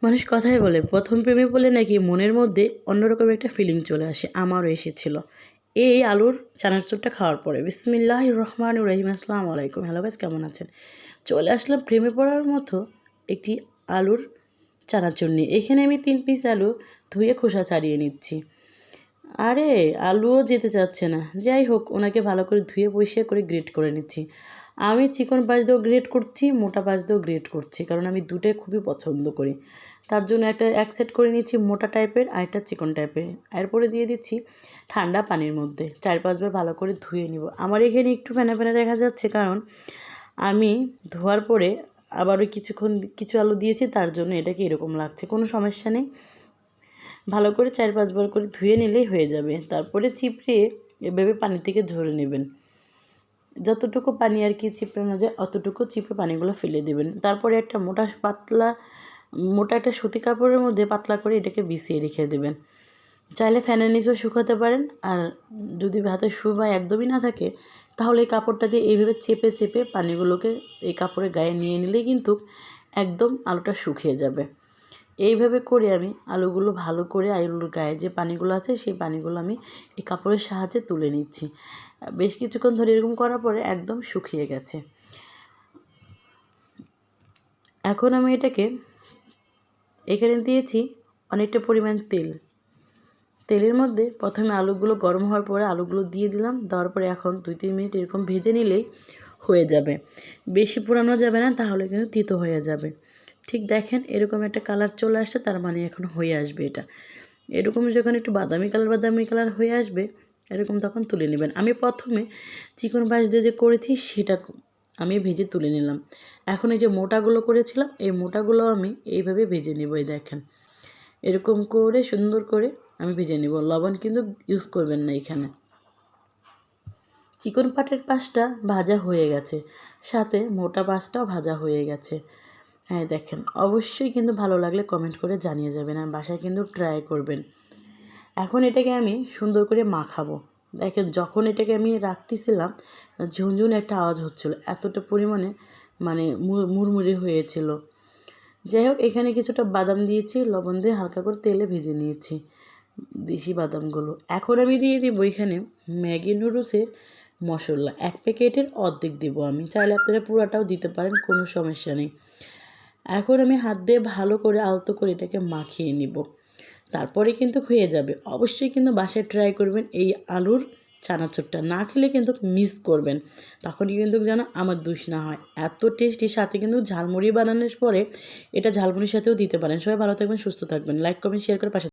মানুষ কথাই বলে প্রথম প্রেমে বলে নাকি মনের মধ্যে অন্যরকম একটা ফিলিং চলে আসে। আমারও এসেছিল এই আলুর চানাচুরটা খাওয়ার পরে। বিসমিল্লাহির রহমানির রহিম। আসসালামু আলাইকুম। হ্যালো গাইস, কেমন আছেন? চলে আসলাম প্রেমে পড়ার মতো একটি আলুর চানাচুর নিয়ে। এখানে আমি 3 পিস আলু ধুয়ে খোসা ছাড়িয়ে নিচ্ছি। আরে আলুও যেতে চাচ্ছে না। যাই হোক, ওনাকে ভালো করে ধুয়ে পরিষ্কার করে গ্রেট করে নিচ্ছি। আমি চিকন পাশ দিয়েও গ্রেট করছি, মোটা পাশ দিয়েও গ্রেট করছি, কারণ আমি দুটোই খুবই পছন্দ করি। তার জন্য এক সেট করে নিচ্ছি মোটা টাইপের, আর একটা চিকন টাইপের। এরপরে দিয়ে দিচ্ছি ঠান্ডা পানির মধ্যে 4-5 বার ভালো করে ধুয়ে নিব। আমার এখানে একটু ফেনা ফেনা দেখা যাচ্ছে, কারণ আমি ধোয়ার পরে আবারও কিছু আলু দিয়েছি, তার জন্য এটাকে এরকম লাগছে। কোনো সমস্যা নেই, ভালো করে 4-5 বার করে ধুয়ে নিলেই হয়ে যাবে। তারপরে চিপড়ে এভাবে পানি থেকে ঝরে নেবেন। যতটুকু পানি আর কি চিপড়ানো যায় অতটুকু চিপে পানিগুলো ফেলে দেবেন। তারপরে একটা মোটা একটা সুতি কাপড়ের মধ্যে পাতলা করে এটাকে বিছিয়ে রেখে দেবেন। চাইলে ফ্যানের নিচেও শুকাতে পারেন, আর যদি হাতে শুকায় একদমই না থাকে তাহলে এই কাপড়টা দিয়ে এইভাবে চেপে চেপে পানিগুলোকে এই কাপড়ের গায়ে নিয়ে নিলে কিন্তু একদম আলুটা শুকিয়ে যাবে। এইভাবে করে আমি আলুগুলো ভালো করে আলুর গায়ে যে পানিগুলো আছে সেই পানিগুলো আমি এই কাপড়ের সাহায্যে তুলে নিচ্ছি। বেশ কিছুক্ষণ ধরে এরকম করার পরে একদম শুকিয়ে গেছে। এখন আমি এখানে দিয়েছি অনেকটা পরিমাণ তেলের মধ্যে প্রথমে আলুগুলো গরম হওয়ার পরে আলুগুলো দিয়ে দিলাম। দেওয়ার পরে এখন 2-3 মিনিট এরকম ভেজে নিলেই হয়ে যাবে। বেশি পোড়ানো যাবে না, তাহলে কিন্তু তিতো হয়ে যাবে। ঠিক দেখেন এরকম একটা কালার চলে আসছে, তার মানে এখন হয়ে আসবে এটা। এরকম যখন একটু বাদামি কালার হয়ে আসবে এরকম, তখন তুলে নেবেন। আমি প্রথমে চিকন পাশ দিয়ে যে করেছি সেটা আমি ভেজে তুলে নিলাম। এখন এই যে মোটাগুলো করেছিলাম এই মোটাগুলো আমি এইভাবে ভেজে নেব। এই দেখেন এরকম করে সুন্দর করে আমি ভেজে নেব। লবণ কিন্তু ইউজ করবেন না এখানে। চিকন পাটের পাশটা ভাজা হয়ে গেছে, সাথে মোটা পাশটাও ভাজা হয়ে গেছে। হ্যাঁ দেখেন, অবশ্যই কিন্তু ভালো লাগলে কমেন্ট করে জানিয়ে যাবেন, আর বাসায় কিন্তু ট্রাই করবেন। এখন এটাকে আমি সুন্দর করে মাখাবো। দেখেন যখন এটাকে আমি রাখতেছিলাম ঝুনঝুন একটা আওয়াজ হচ্ছিলো, এতটা পরিমাণে মানে মুড়মুড়ে হয়েছিল। যাই হোক, এখানে কিছুটা বাদাম দিয়েছি, লবণ দিয়ে হালকা করে তেলে ভেজে নিয়েছি দেশি বাদামগুলো। এখন আমি দিয়ে দিব এখানে ম্যাগি নুডলসের মশলা 1 প্যাকেটের অর্ধেক দেবো আমি। চাইলে আপনারা পুরাটাও দিতে পারেন, কোনো সমস্যা নেই। এখন আমি হাত দিয়ে ভালো করে আলতো করে এটাকে মাখিয়ে নিব। তারপরে কিন্তু হয়ে যাবে। অবশ্যই কিন্তু বাসায় ট্রাই করবেন এই আলুর চানাচুরটা। না খেলে কিন্তু মিস করবেন, তখনই কিন্তু যেন আমার দোষ না হয়। এত টেস্টি, সাথে কিন্তু ঝালমুড়ি বানানোর পরে এটা ঝালমুড়ির সাথেও দিতে পারেন। সবাই ভালো থাকবেন, সুস্থ থাকবেন। লাইক কমেন্ট শেয়ার করে পাশে